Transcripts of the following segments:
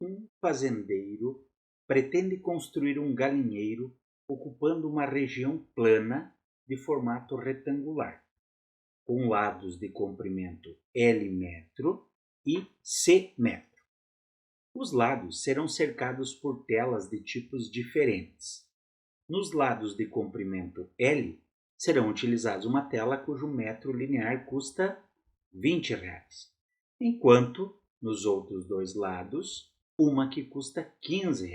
Um fazendeiro pretende construir um galinheiro ocupando uma região plana de formato retangular, com lados de comprimento L metro e C metro. Os lados serão cercados por telas de tipos diferentes. Nos lados de comprimento L, serão utilizados uma tela cujo metro linear custa R$20, enquanto nos outros dois lados, uma que custa R$15.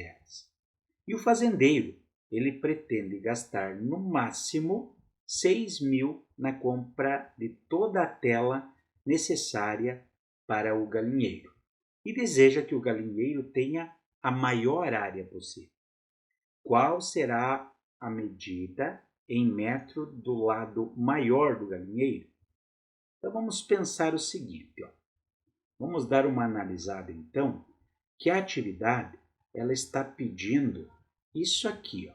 E o fazendeiro, ele pretende gastar no máximo 6.000 na compra de toda a tela necessária para o galinheiro e deseja que o galinheiro tenha a maior área possível. Qual será a medida em metro do lado maior do galinheiro? Então vamos pensar o seguinte, ó. Vamos dar uma analisada então, que a atividade ela está pedindo isso aqui, ó.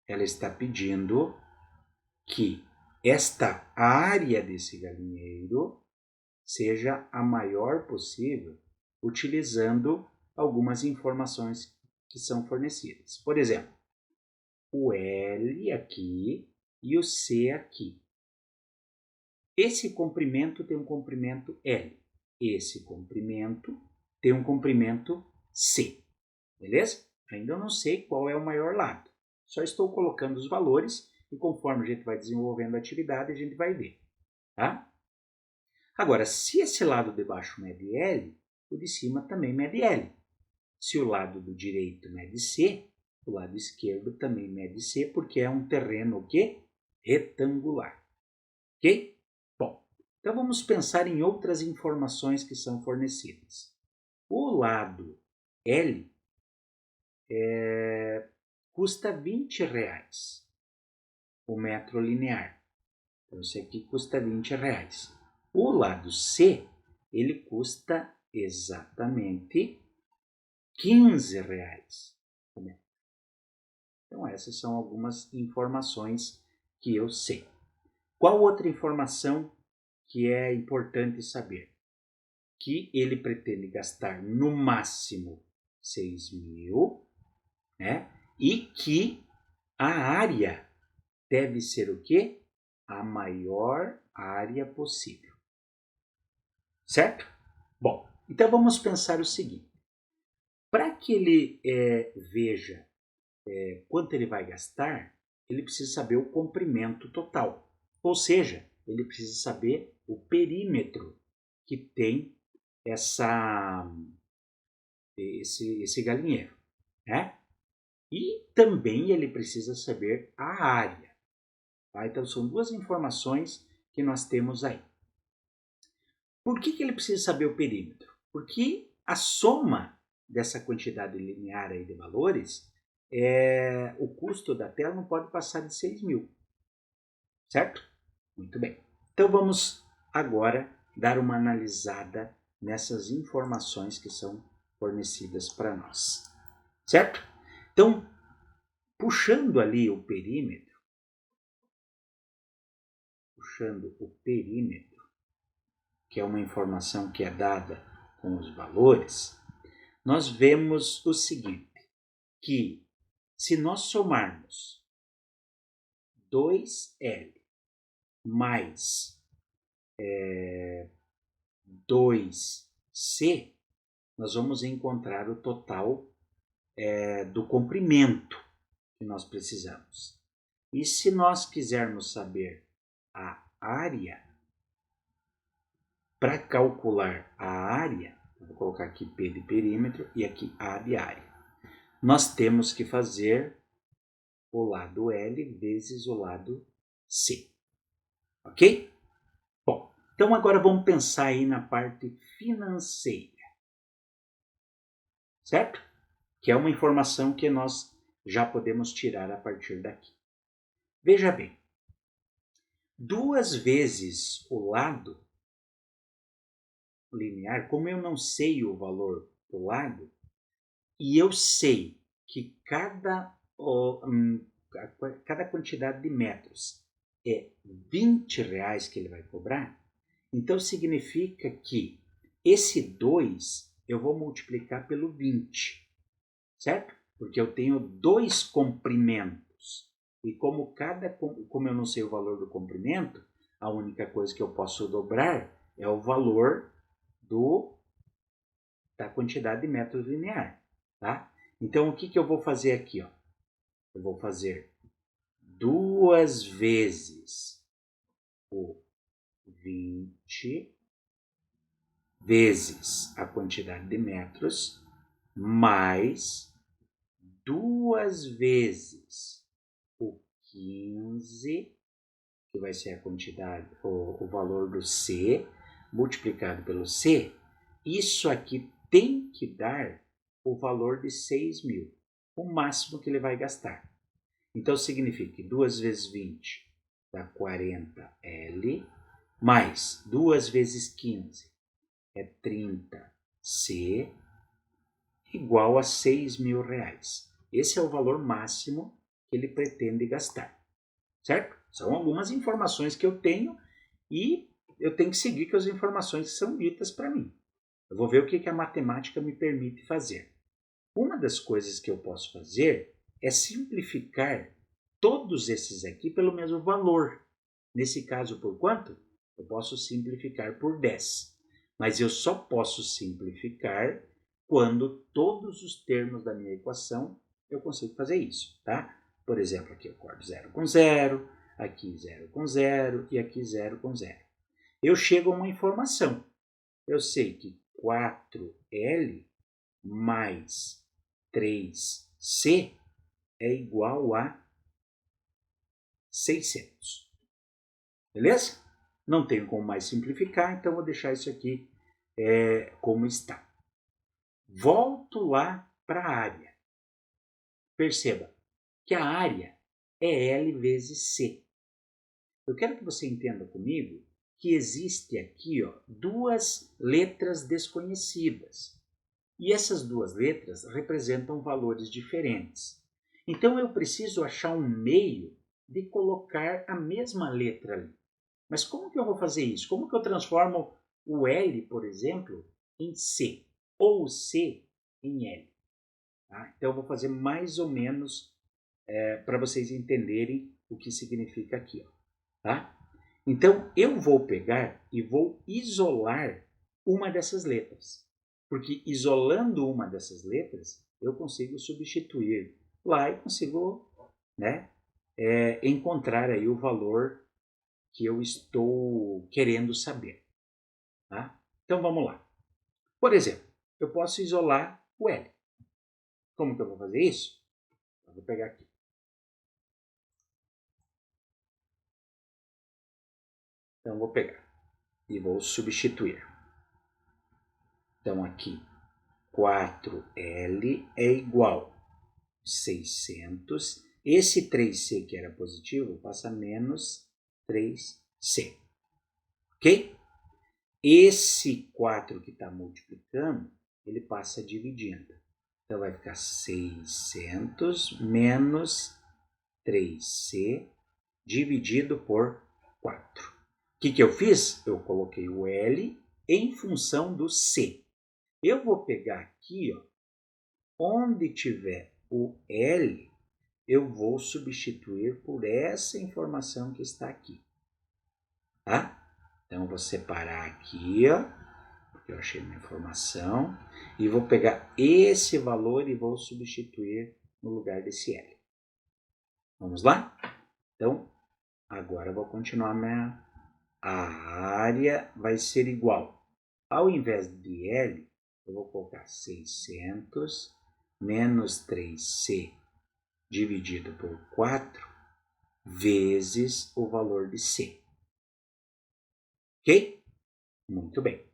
Ela está pedindo que esta área desse galinheiro seja a maior possível, utilizando algumas informações que são fornecidas. Por exemplo, o L aqui e o C aqui. Esse comprimento tem um comprimento L. Esse comprimento tem um comprimento C. Beleza? Ainda eu não sei qual é o maior lado. Só estou colocando os valores e conforme a gente vai desenvolvendo a atividade, a gente vai ver. Tá? Agora, se esse lado de baixo mede L, o de cima também mede L. Se o lado do direito mede C, o lado esquerdo também mede C, porque é um terreno o quê? Retangular. Ok? Bom, então vamos pensar em outras informações que são fornecidas. O lado L custa R$20 o metro linear. Então, esse aqui custa R$20. O lado C, ele custa exatamente R$15 o metro. Então, essas são algumas informações que eu sei. Qual outra informação que é importante saber? Que ele pretende gastar no máximo 6.000, né? E que a área deve ser o quê? A maior área possível. Certo? Bom, então vamos pensar o seguinte. Para que ele veja quanto ele vai gastar, ele precisa saber o comprimento total. Ou seja, ele precisa saber o perímetro que tem esse galinheiro, né? E também ele precisa saber a área. Tá? Então são duas informações que nós temos aí. Por que ele precisa saber o perímetro? Porque a soma dessa quantidade linear aí de valores, o custo da tela não pode passar de 6.000. Certo? Muito bem. Então vamos agora dar uma analisada nessas informações que são fornecidas para nós. Certo? Então, puxando ali o perímetro, que é uma informação que é dada com os valores, nós vemos o seguinte, que se nós somarmos 2L mais 2C, nós vamos encontrar o total do comprimento que nós precisamos. E se nós quisermos saber a área, para calcular a área, vou colocar aqui P de perímetro e aqui A de área, nós temos que fazer o lado L vezes o lado C. Ok? Bom, então agora vamos pensar aí na parte financeira. Certo? Que é uma informação que nós já podemos tirar a partir daqui. Veja bem, 2 vezes o lado linear, como eu não sei o valor do lado, e eu sei que cada quantidade de metros é R$20 que ele vai cobrar, então significa que esse 2 eu vou multiplicar pelo 20, certo? Porque eu tenho 2 comprimentos. E como eu não sei o valor do comprimento, a única coisa que eu posso dobrar é o valor da quantidade de metros linear, tá? Então, o que eu vou fazer aqui, ó? Eu vou fazer 2 vezes o 20 vezes a quantidade de metros, mais 2 vezes o 15, que vai ser a quantidade, o valor do C, multiplicado pelo C. Isso aqui tem que dar o valor de 6.000, o máximo que ele vai gastar. Então, significa que 2 vezes 20 dá 40L, mais 2 vezes 15 é 30C, igual a R$ 6.000. Esse é o valor máximo que ele pretende gastar, certo? São algumas informações que eu tenho e eu tenho que seguir com as informações que são ditas para mim. Eu vou ver o que a matemática me permite fazer. Uma das coisas que eu posso fazer é simplificar todos esses aqui pelo mesmo valor. Nesse caso, por quanto? Eu posso simplificar por 10. Mas eu só posso simplificar quando todos os termos da minha equação eu consigo fazer isso, tá? Por exemplo, aqui eu corto 0 com 0, aqui 0 com 0 e aqui 0 com 0. Eu chego a uma informação. Eu sei que 4L mais 3C é igual a 600. Beleza? Não tenho como mais simplificar, então vou deixar isso aqui como está. Volto lá para a área. Perceba que a área é L vezes C. Eu quero que você entenda comigo que existe aqui, ó, 2 letras desconhecidas. E essas 2 letras representam valores diferentes. Então eu preciso achar um meio de colocar a mesma letra ali. Mas como que eu vou fazer isso? Como que eu transformo o L, por exemplo, em C? Ou o C em L? Tá? Então eu vou fazer mais ou menos para vocês entenderem o que significa aqui. Ó, tá? Então eu vou pegar e vou isolar uma dessas letras. Porque isolando uma dessas letras, eu consigo substituir lá e consigo, né, encontrar aí o valor que eu estou querendo saber. Tá? Então vamos lá. Por exemplo, eu posso isolar o L. Como que eu vou fazer isso? Eu vou pegar aqui. Então eu vou pegar e vou substituir. Então aqui 4L é igual a 600. Esse 3C que era positivo passa a menos 3C. Ok? Esse 4 que está multiplicando, ele passa dividindo. Então vai ficar 600 menos 3C dividido por 4. O que eu fiz? Eu coloquei o L em função do C. Eu vou pegar aqui, ó, onde tiver o L, eu vou substituir por essa informação que está aqui. Tá? Então, eu vou separar aqui, ó, porque eu achei uma informação, e vou pegar esse valor e vou substituir no lugar desse L. Vamos lá? Então, agora eu vou continuar a área vai ser igual. Ao invés de L, eu vou colocar 600 menos 3C dividido por 4 vezes o valor de C. Ok? Muito bem.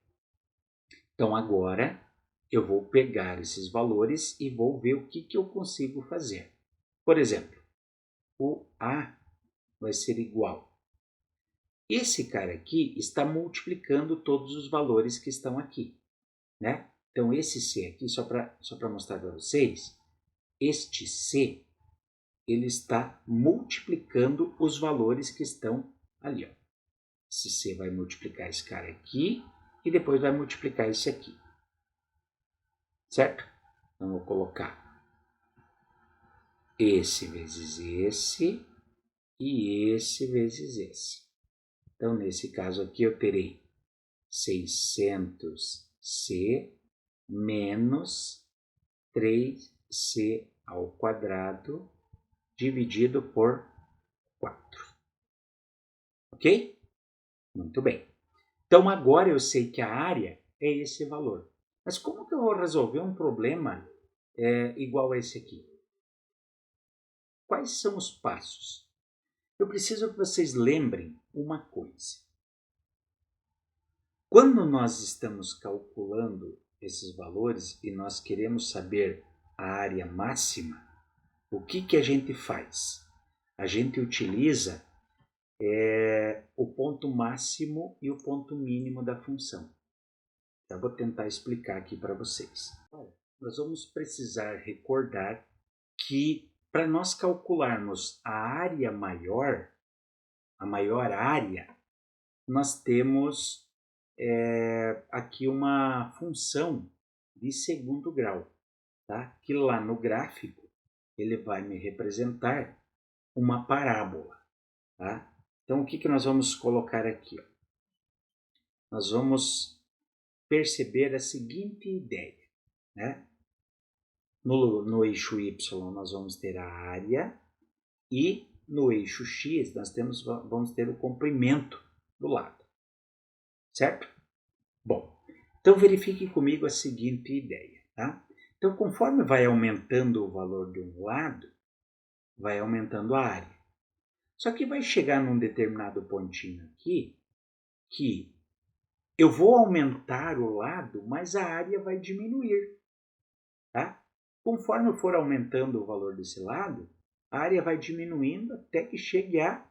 Então, agora eu vou pegar esses valores e vou ver o que eu consigo fazer. Por exemplo, o A vai ser igual. Esse cara aqui está multiplicando todos os valores que estão aqui, né? Então, esse C aqui, só para mostrar para vocês, este C, ele está multiplicando os valores que estão ali, ó. Esse C vai multiplicar esse cara aqui e depois vai multiplicar esse aqui. certo? Então, vou colocar esse vezes esse e esse vezes esse. Então, nesse caso aqui, eu terei 600C menos 3C ao quadrado dividido por 4. Ok? Muito bem. Então, agora eu sei que a área é esse valor. Mas como que eu vou resolver um problema igual a esse aqui? Quais são os passos? Eu preciso que vocês lembrem uma coisa. Quando nós estamos calculando esses valores e nós queremos saber a área máxima, o que a gente faz? A gente utiliza o ponto máximo e o ponto mínimo da função. Eu vou tentar explicar aqui para vocês. Nós vamos precisar recordar que para nós calcularmos a maior área, nós temos aqui uma função de segundo grau, tá? Que lá no gráfico ele vai me representar uma parábola. Tá? Então, o que nós vamos colocar aqui? Ó? Nós vamos perceber a seguinte ideia. Né? No eixo Y, nós vamos ter a área e no eixo X, nós vamos ter o comprimento do lado. Certo? Bom, então verifique comigo a seguinte ideia. Tá? Então, conforme vai aumentando o valor de um lado, vai aumentando a área. Só que vai chegar num determinado pontinho aqui que eu vou aumentar o lado, mas a área vai diminuir. Tá? Conforme eu for aumentando o valor desse lado, a área vai diminuindo até que chegue a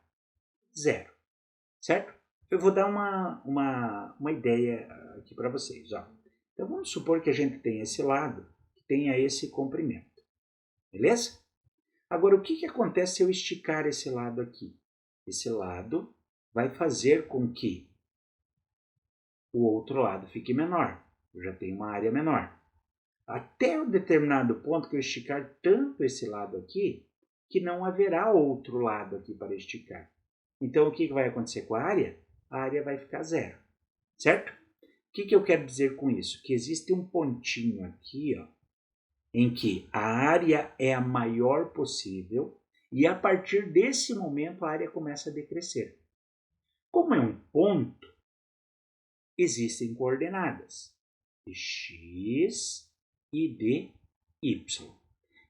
zero. Certo? Eu vou dar uma ideia aqui para vocês. Ó. Então vamos supor que a gente tem esse lado, que tenha esse comprimento. Beleza? Agora, o que acontece se eu esticar esse lado aqui? Esse lado vai fazer com que o outro lado fique menor. Eu já tenho uma área menor. Até um determinado ponto que eu esticar tanto esse lado aqui, que não haverá outro lado aqui para esticar. Então, o que vai acontecer com a área? A área vai ficar zero. Certo? O que eu quero dizer com isso? Que existe um pontinho aqui, ó, em que a área é a maior possível e a partir desse momento a área começa a decrescer. Como é um ponto, existem coordenadas de x e de y.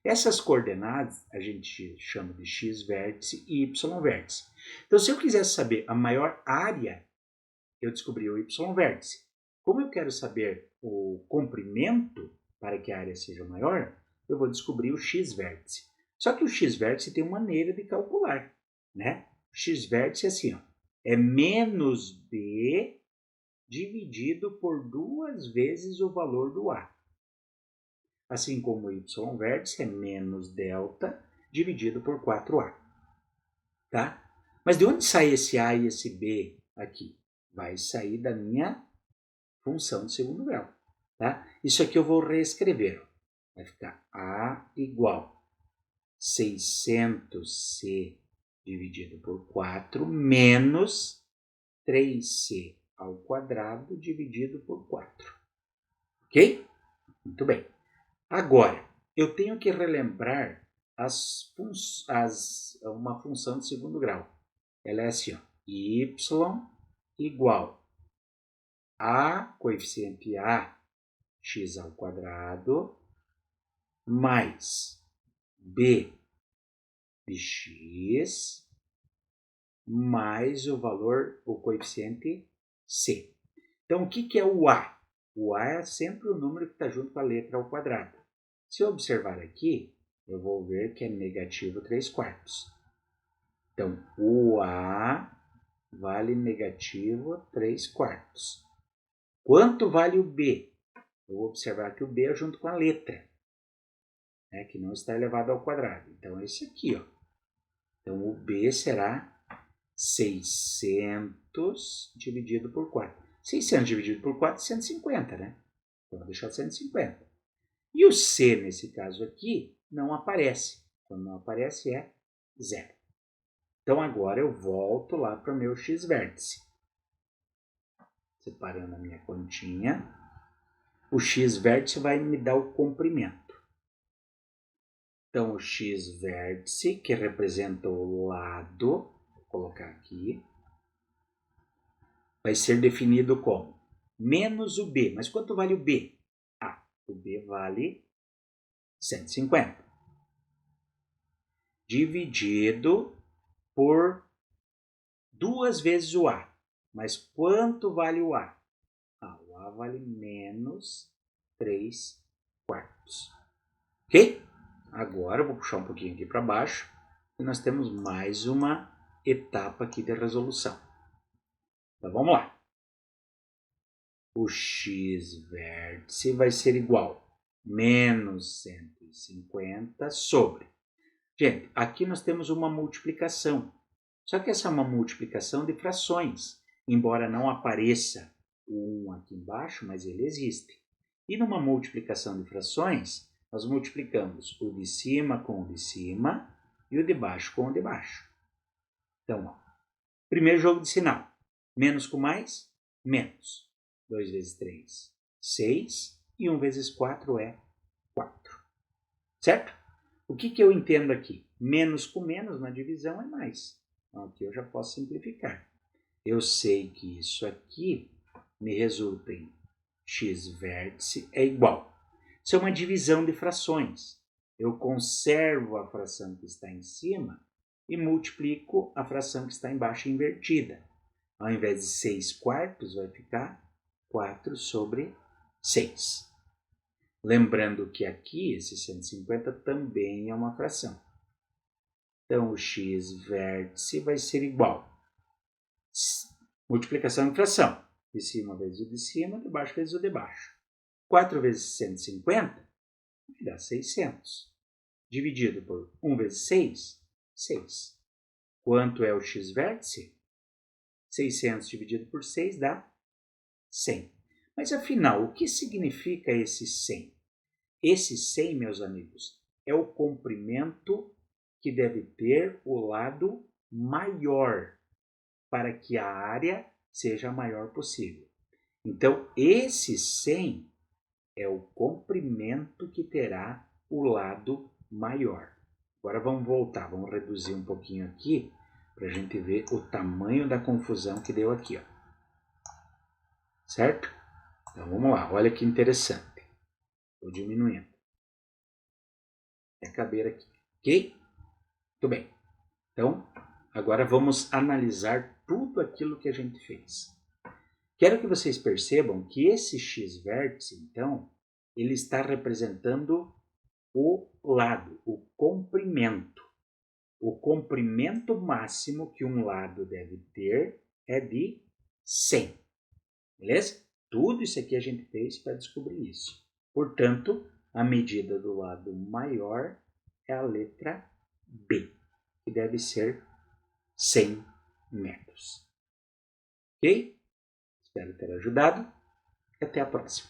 Essas coordenadas a gente chama de x vértice e y vértice. Então, se eu quiser saber a maior área, eu descobri o y vértice. Como eu quero saber o comprimento para que a área seja maior, eu vou descobrir o x vértice. Só que o x vértice tem uma maneira de calcular. Né? O x vértice é assim, ó, é menos b dividido por 2 vezes o valor do A. Assim como o y vértice é menos delta dividido por 4A. Tá? Mas de onde sai esse A e esse B aqui? Vai sair da minha função de segundo grau. Tá? Isso aqui eu vou reescrever. Vai ficar A igual 600C dividido por 4 menos 3C ao quadrado dividido por 4. Ok? Muito bem. Agora, eu tenho que relembrar uma função de segundo grau. Ela é assim, ó, y igual a coeficiente a x ao quadrado mais b de x mais o valor, o coeficiente c. Então, o que é o a? O a é sempre o número que está junto com a letra ao quadrado. Se eu observar aqui, eu vou ver que é negativo 3/4. Então, o a vale negativo 3/4. Quanto vale o b? Eu vou observar que o b é junto com a letra, né, que não está elevado ao quadrado. Então, é esse aqui. Ó. Então, o b será 600 dividido por 4. 600 dividido por 4 é 150, né? Então, vou deixar 150. E o C, nesse caso aqui, não aparece. Quando não aparece, é 0. Então, agora eu volto lá para o meu x-vértice. Separando a minha continha. O x-vértice vai me dar o comprimento. Então, o x-vértice, que representa o lado, vou colocar aqui, vai ser definido como menos o B. Mas quanto vale o B? Ah, o B vale 150. Dividido por 2 vezes o A. Mas quanto vale o A? Ah, o A vale menos 3 quartos. Ok? Agora eu vou puxar um pouquinho aqui para baixo e nós temos mais uma etapa aqui de resolução. Então vamos lá. O x-vértice vai ser igual a menos 150 sobre. Gente, aqui nós temos uma multiplicação. Só que essa é uma multiplicação de frações. Embora não apareça o 1 aqui embaixo, mas ele existe. E numa multiplicação de frações, nós multiplicamos o de cima com o de cima e o de baixo com o de baixo. Então, ó, primeiro jogo de sinal. Menos com mais, menos. 2 vezes 3, 6. E 1 vezes 4 é 4. Certo? O que eu entendo aqui? Menos com menos na divisão é mais. Então, aqui eu já posso simplificar. Eu sei que isso aqui me resulta em x-vértice é igual. Isso é uma divisão de frações. Eu conservo a fração que está em cima e multiplico a fração que está embaixo invertida. Ao invés de 6 quartos, vai ficar 4 sobre 6. Lembrando que aqui, esse 150 também é uma fração. Então, o x-vértice vai ser igual. Multiplicação de fração. De cima vezes o de cima, de baixo vezes o de baixo. 4 vezes 150 vai dar 600. Dividido por 1 vezes 6, 6. Quanto é o x-vértice? 600 dividido por 6 dá 100. Mas afinal, o que significa esse 100? Esse 100, meus amigos, é o comprimento que deve ter o lado maior para que a área seja a maior possível. Então, esse 100 é o comprimento que terá o lado maior. Agora vamos voltar, vamos reduzir um pouquinho aqui para a gente ver o tamanho da confusão que deu aqui. Ó. Certo? Então vamos lá, olha que interessante. Estou diminuindo. Vai caber aqui, ok? Muito bem. Então, agora vamos analisar tudo aquilo que a gente fez. Quero que vocês percebam que esse x-vértice, então, ele está representando o lado, o comprimento. O comprimento máximo que um lado deve ter é de 100. Beleza? Tudo isso aqui a gente fez para descobrir isso. Portanto, a medida do lado maior é a letra B, que deve ser 100 metros. Ok? Espero ter ajudado e até a próxima.